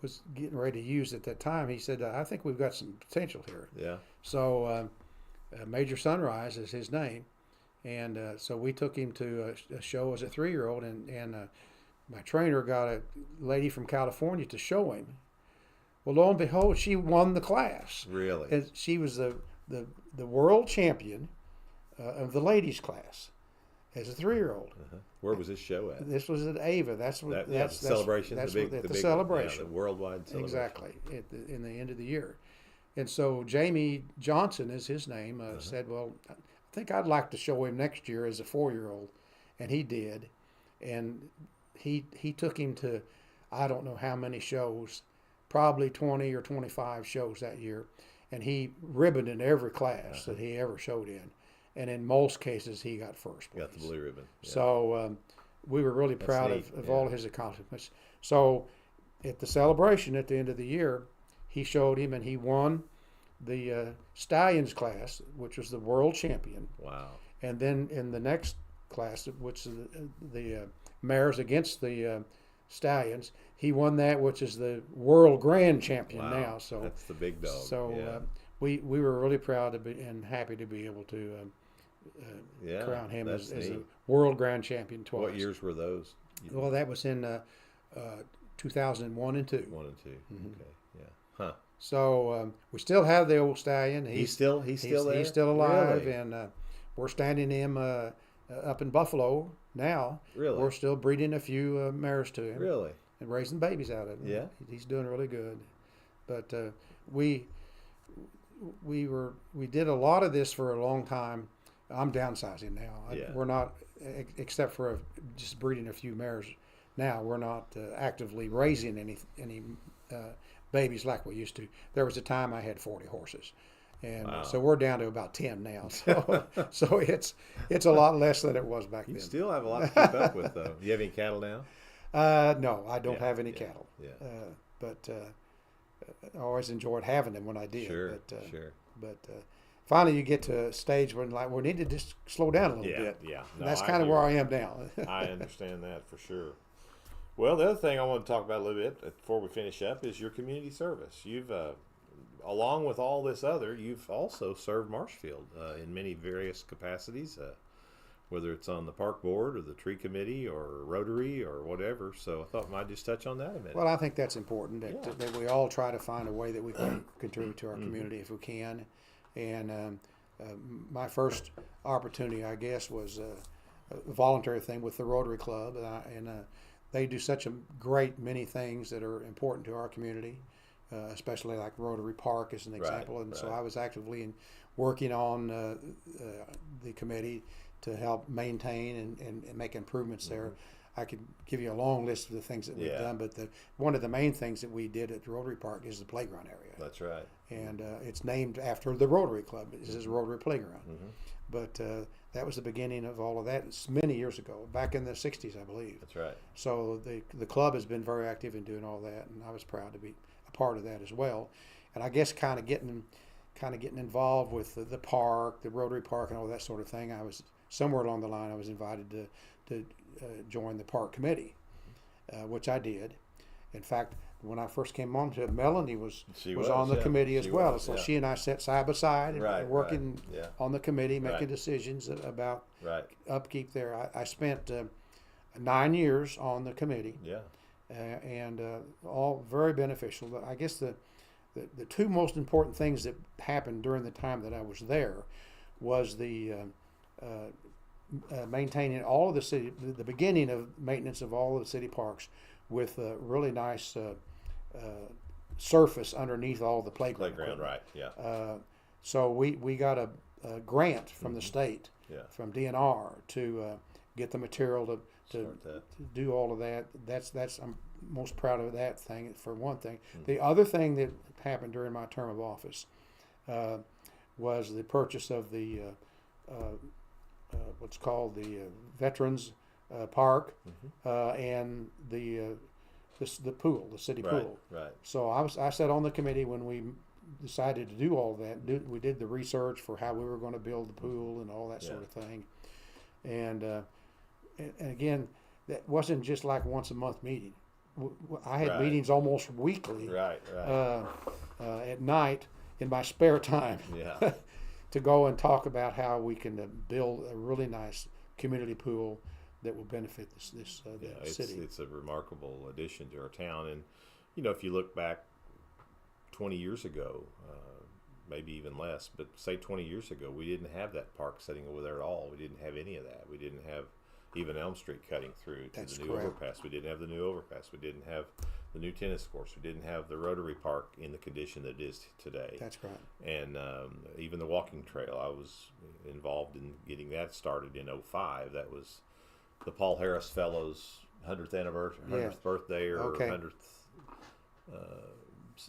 was getting ready to use at that time, he said, I think we've got some potential here. Yeah. So Major Sunrise is his name. And so we took him to a show as a 3-year-old, and my trainer got a lady from California to show him. Well, lo and behold, she won the class. Really? And she was the world champion of the ladies class as a 3-year-old. Where was this show at? This was at Ava. That's the celebration. That's the big the celebration. worldwide celebration. Exactly. In the end of the year, and so Jamie Johnson is his name. Said, "Well, I think I'd like to show him next year as a 4-year-old," and he did, and he took him to I don't know how many shows, probably 20 or 25 shows that year, and he ribboned in every class that he ever showed in. And in most cases, he got first place. Got the blue ribbon. Yeah. So we were really proud of all of his accomplishments. So at the celebration at the end of the year, he showed him, and he won the Stallions class, which was the world champion. Wow. And then in the next class, which is the mares against the Stallions, he won that, which is the world grand champion now. So that's the big dog. So we were really proud to be and happy to be able to crown him as a world grand champion twice. What years were those? Well, that was in 2001 and 2. 1 and 2. Mm-hmm. Okay. Yeah. Huh. So we still have the old stallion. He's still there. He's still alive, really? And we're standing him up in Buffalo now. Really? We're still breeding a few mares to him. Really? And raising babies out of him. Yeah. He's doing really good. But we did a lot of this for a long time I'm downsizing now. Yeah. We're not, except for just breeding a few mares. Now we're not actively raising any babies like we used to. There was a time I had 40 horses, and Wow. so we're down to about 10 now. So it's a lot less than it was back You then. still have a lot to keep up with, though. You have any cattle now? No, I don't Yeah, have any yeah, cattle. yeah. But I always enjoyed having them when I did. Sure, But, sure. But finally, you get to a stage when like we need to just slow down a little Yeah, bit. yeah. And No, that's I kind of do. where I am now. I understand that for sure. Well, the other thing I want to talk about a little bit before we finish up is your community service. You've, along with all this other, you've also served Marshfield in many various capacities, whether it's on the park board or the tree committee or Rotary or whatever. So I thought I might just touch on that a minute. Well, I think that's important that, Yeah. that we all try to find a way that we can contribute to our Mm-hmm. community if we can. And my first opportunity, I guess, was a voluntary thing with the Rotary Club, and they do such a great many things that are important to our community, especially like Rotary Park as an example. And so right. I was actively working on the committee to help maintain and make improvements there. I could give you a long list of the things that we've Yeah. done, but one of the main things that we did at the Rotary Park is the playground area. That's right. And it's named after the Rotary Club. This is a Rotary Playground. Mm-hmm. But that was the beginning of all of that. It's many years ago, back in the 60s, I believe. That's right. So the club has been very active in doing all that, and I was proud to be a part of that as well. And I guess kind of getting involved with the park, the Rotary Park, and all that sort of thing. I was somewhere along the line. I was invited to join the park committee, which I did. In fact, when I first came on to it, Melanie was on the yeah. committee as She well. was, So yeah. she and I sat side by side and Right, working right, yeah. on the committee, making Right. decisions about Right. upkeep there. I spent 9 years on the committee, Yeah. and all very beneficial. I guess the two most important things that happened during the time that I was there was the maintaining all of the city, the beginning of maintenance of all of the city parks with a really nice surface underneath all the playground. Playground, equipment. right. Yeah. So we got a grant from the state, Yeah. from DNR, to get the material to Start that. do all of that. That's I'm most proud of that thing for one thing. Mm-hmm. The other thing that happened during my term of office was the purchase of the what's called the Veterans Park and the pool, the city Right. pool. Right. So I sat on the committee when we decided to do all that. We did the research for how we were going to build the pool and all that sort Yeah. of thing. And again, that wasn't just like once a month meeting. I had Right. meetings almost weekly Right. Right. at night in my spare time Yeah. to go and talk about how we can build a really nice community pool that will benefit Yeah, the city. it's a remarkable addition to our town, and if you look back 20 years ago, maybe even less, but say 20 years ago, we didn't have that park sitting over there at all. We didn't have any of that. We didn't have even Elm Street cutting through to That's the new correct. overpass. We didn't have the new overpass. We didn't have the new tennis courts. We didn't have the Rotary Park in the condition that it is today. That's right. And even the walking trail, I was involved in getting that started in 2005. That was the Paul Harris Fellows 100th anniversary, 100th birthday, or Okay. 100th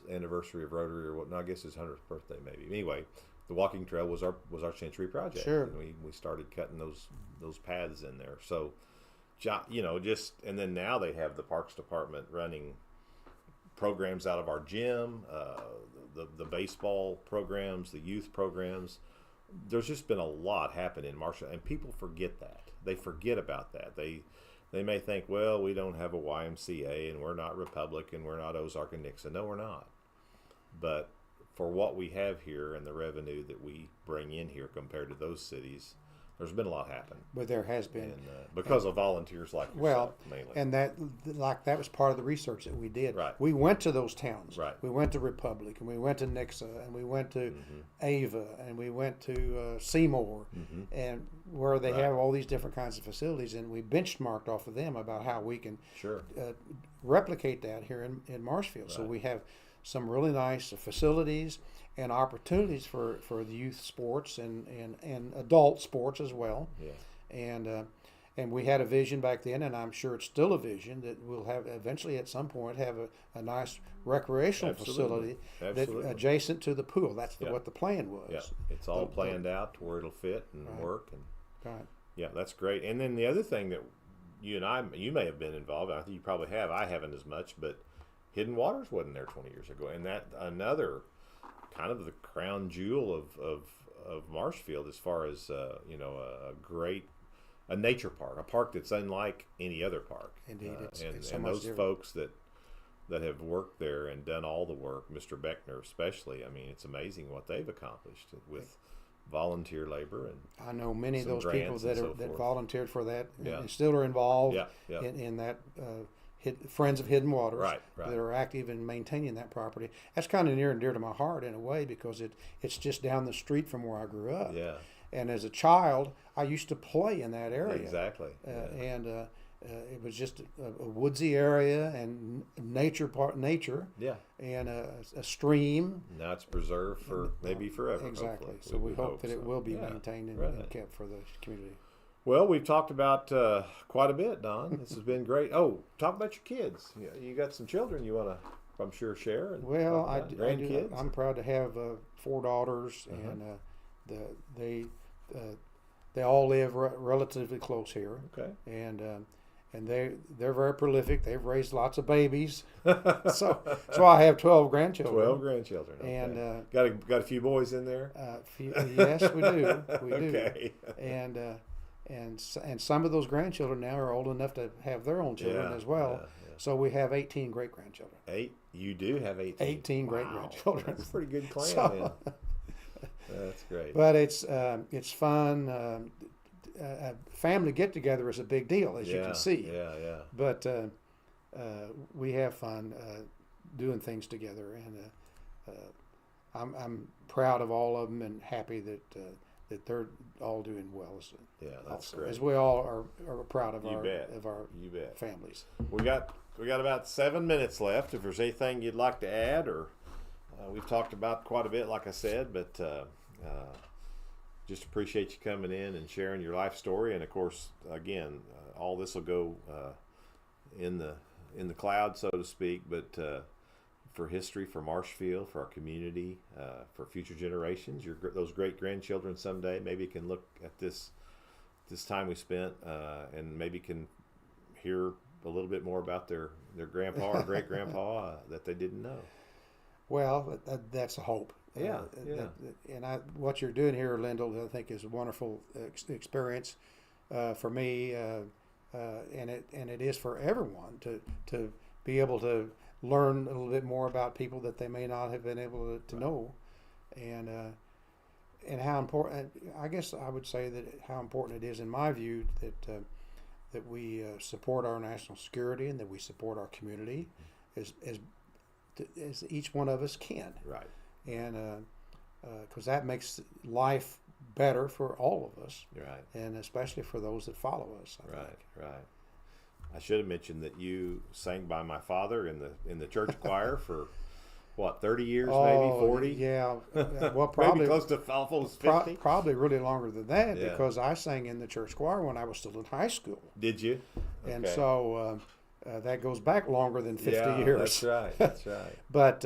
anniversary of Rotary, or what? No, I guess his 100th birthday maybe. Anyway, the walking trail was our century project. Sure. And we started cutting those paths in there. So, and then now they have the Parks Department running programs out of our gym, the baseball programs, the youth programs. There's just been a lot happen in Marshall, and people forget that. They forget about that. They may think, well, we don't have a YMCA, and we're not Republican, we're not Ozark and Nixon. No, we're not. But for what we have here and the revenue that we bring in here compared to those cities, there's been a lot happen. But there has been. And because of volunteers like yourself, Well, mainly. and that was part of the research that we did. Right. We went to those towns. Right. We went to Republic, and we went to Nixa, and we went to Ava, and we went to Seymour, and where they Right. have all these different kinds of facilities, and we benchmarked off of them about how we can Sure. replicate that here in Marshfield. So Right. we have some really nice facilities and opportunities for the youth sports and adult sports as well. Yeah. And we had a vision back then, and I'm sure it's still a vision, that we'll have eventually at some point have a nice recreational facility that adjacent to the pool. That's what the plan was. Yeah, it's all planned out to where it'll fit and work. And right. Yeah, that's great. And then the other thing that you may have been involved in, I think you probably have, I haven't as much, but Hidden Waters wasn't there 20 years ago. And that another kind of the crown jewel of Marshfield as far as, a nature park, a park that's unlike any other park. Indeed, it's so and much those different. folks that have worked there and done all the work, Mr. Beckner especially, I mean, it's amazing what they've accomplished with volunteer labor. And I know many of those people that volunteered for that and still are involved in that Friends of Hidden Waters right. that are active in maintaining that property. That's kind of near and dear to my heart in a way, because it's just down the street from where I grew up. Yeah. And as a child, I used to play in that area. Exactly. And it was just a woodsy area and nature. Yeah. And a stream. Now it's preserved for maybe forever. Exactly. Hopefully. So we hope that it will be maintained and kept for the community. Well, we've talked about quite a bit, Don. This has been great. Oh, talk about your kids. You got some children you want to, I'm sure, share. And well, I grandkids. do. I'm proud to have 4 daughters, and they all live relatively close here. Okay. And they're very prolific. They've raised lots of babies. so I have 12 grandchildren. 12 grandchildren. Okay. And got a few boys in there. Yes, we do. We do. Okay. And some of those grandchildren now are old enough to have their own children as well. Yeah. So we have 18 great grandchildren. You do have 18. 18 great grandchildren. That's a pretty good clan. That's great. But it's fun. Family get together is a big deal, as you can see. Yeah. But we have fun doing things together, and I'm proud of all of them and happy that they're all doing well. That's great. As we all are proud of our families. We got about 7 minutes left. If there's anything you'd like to add, or we've talked about quite a bit, like I said, but just appreciate you coming in and sharing your life story. And of course, again, all this will go in the cloud, so to speak, but for history, for Marshfield, for our community, for future generations, those great grandchildren someday maybe can look at this time we spent and maybe can hear a little bit more about their grandpa or great grandpa that they didn't know. Well, that's a hope. Yeah. And what you're doing here, Lyndall, I think is a wonderful experience for me, and it is for everyone to be able to learn a little bit more about people that they may not have been able to know, and how important. I guess I would say that how important it is, in my view, that we support our national security and that we support our community as each one of us can. Right. And because that makes life better for all of us. Right. And especially for those that follow us. I think. I should have mentioned that you sang by my father in the church choir for what, 30 years, maybe 40? Yeah. Well, probably maybe close to almost 50. Probably really longer than that, because I sang in the church choir when I was still in high school. Did you? Okay. And so that goes back longer than 50 years. That's right. But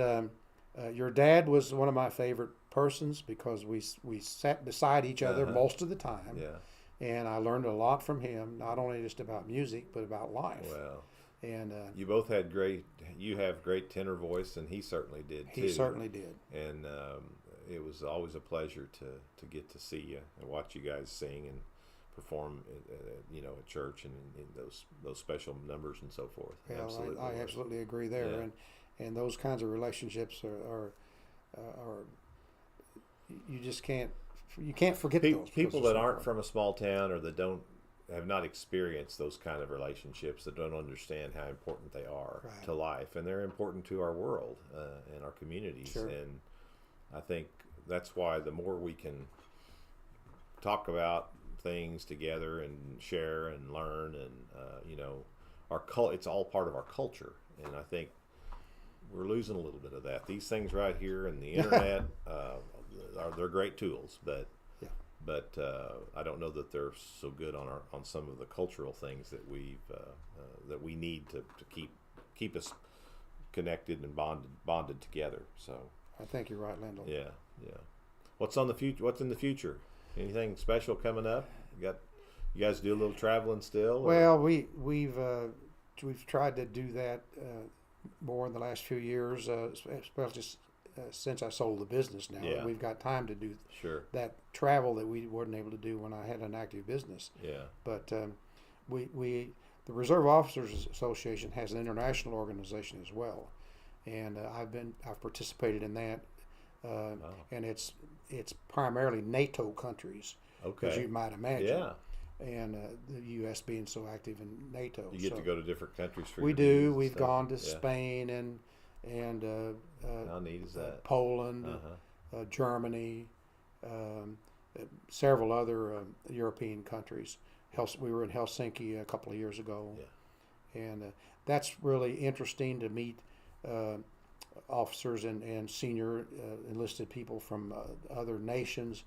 your dad was one of my favorite persons because we sat beside each other most of the time. Yeah. And I learned a lot from him, not only just about music, but about life. Well, and you both had you have great tenor voice, and he certainly did too. He certainly did. And it was always a pleasure to get to see you and watch you guys sing and perform, at church and in those special numbers and so forth. Yeah, absolutely, I absolutely agree there. Yeah. And those kinds of relationships are you just can't forget those people that aren't from a small town or that have not experienced those kind of relationships, that don't understand how important they are to life, and they're important to our world and our communities. Sure. And I think that's why the more we can talk about things together and share and learn, and it's all part of our culture. And I think we're losing a little bit of that. These things right here and the internet, they're great tools, but I don't know that they're so good on some of the cultural things that we need to keep us connected and bonded together. So I think you're right, Lyndall. yeah. What's in the future? Anything special coming up? You guys do a little traveling still? Well, we've tried to do that more in the last few years, especially since I sold the business now. Yeah. We've got time to do Sure. that travel that we weren't able to do when I had an active business. Yeah. But the Reserve Officers Association has an international organization as well, and I've participated in that, Wow. and it's primarily NATO countries, Okay. as you might imagine. Yeah. And the U.S. being so active in NATO. You get to go to different countries for We your do. meetings and We've stuff. gone to Yeah. Spain and How neat is that? Poland, Germany, several other European countries. We were in Helsinki a couple of years ago, and that's really interesting to meet officers and senior enlisted people from other nations,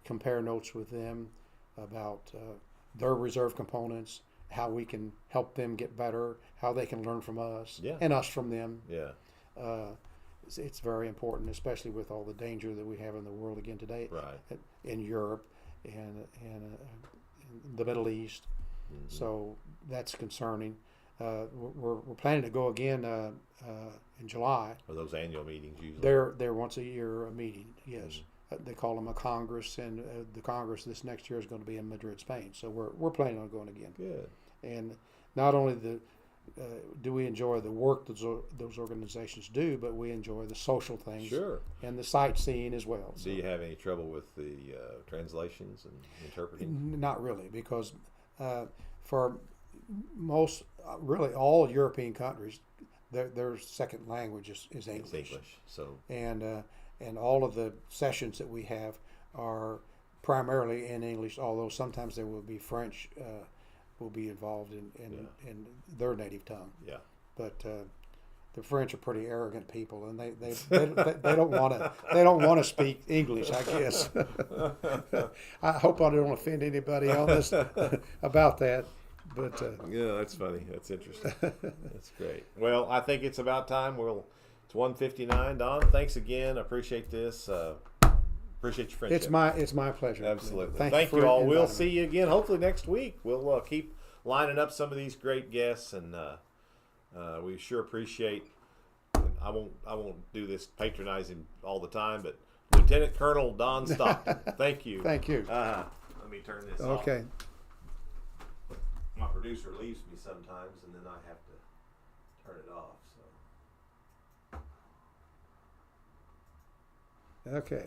compare notes with them about their reserve components, how we can help them get better, how they can learn from us, and us from them. Yeah. It's very important, especially with all the danger that we have in the world again today, Right. in Europe and the Middle East. Mm-hmm. So that's concerning. We're planning to go again in July. Are those annual meetings usually? They're once a year meeting. Yes, they call them a Congress, and the Congress this next year is going to be in Madrid, Spain. So we're planning on going again. Good. And not only do we enjoy the work those organizations do, but we enjoy the social things Sure. and the sightseeing as well. Do you have any trouble with the translations and interpreting? Not really, because for most, really all European countries, their second language is English. It's English. So And all of the sessions that we have are primarily in English, although sometimes there will be French will be involved in their native tongue. yeah. But the French are pretty arrogant people, and they don't want to speak English, I guess. I hope I don't offend anybody on this about that. But Yeah, that's funny. That's interesting. That's great. Well, I think it's about time. It's 1:59. Don, thanks again. I appreciate this. Appreciate your friendship. it's my pleasure. Absolutely. Thank you all. We'll inviting see me. you again. Hopefully next week. We'll keep lining up some of these great guests, and we sure appreciate. I won't do this patronizing all the time, but Lieutenant Colonel Don Stockton. Thank you. Thank you. Let me turn this off. Okay. My producer leaves me sometimes, and then I have to turn it off. So. Okay.